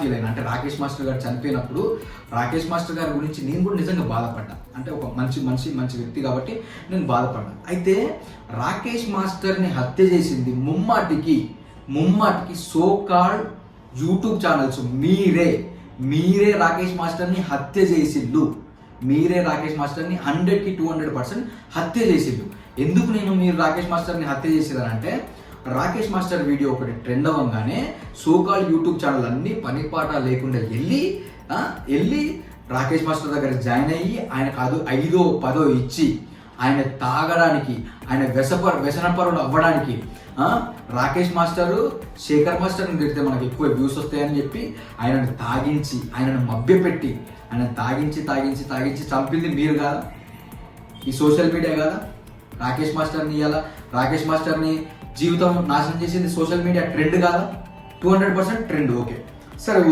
Feel అయినా, అంటే Rakesh master గారు చనిపోయినప్పుడు రాకేష్ మాస్టర్ గారి గురించి నేను కూడా నిజంగా బాధపడ్డా. అంటే ఒక మంచి వ్యక్తి కాబట్టి నేను బాధపడ్డా. అయితే రాకేష్ మాస్టర్ని హత్య చేసింది ముమ్మాటికి సో కాల్డ్ యూట్యూబ్ ఛానల్స్. మీరే రాకేష్ మాస్టర్ని హత్య చేసిళ్ళు. మీరే రాకేష్ మాస్టర్ని 100కి 200% హత్య చేసిళ్ళు. ఎందుకు మీరు రాకేష్ మాస్టర్ని హత్య చేసిరంటే, రాకేష్ మాస్టర్ వీడియో ఒకటి ట్రెండ్ అవ్వగానే సోకాల్ యూట్యూబ్ ఛానల్ అన్ని పనిపాట లేకుండా వెళ్ళి రాకేష్ మాస్టర్ దగ్గర జాయిన్ అయ్యి ఆయనకు 5దో 10దో ఇచ్చి ఆయన తాగడానికి, ఆయన వ్యసనపరుడు అవ్వడానికి, రాకేష్ మాస్టరు శేఖర్ మాస్టర్ని తిడితే మనకి ఎక్కువ వ్యూస్ వస్తాయని చెప్పి ఆయనను తాగించి, ఆయనను మభ్యపెట్టి, ఆయన తాగించి చంపింది మీరు కాదా? ఈ సోషల్ మీడియా కాదా? రాకేష్ మాస్టర్ని రాకేష్ మాస్టర్ని జీవితం నాశనం చేసింది సోషల్ మీడియా ట్రెండ్ కాదా? 200% ట్రెండ్. ఓకే సరే.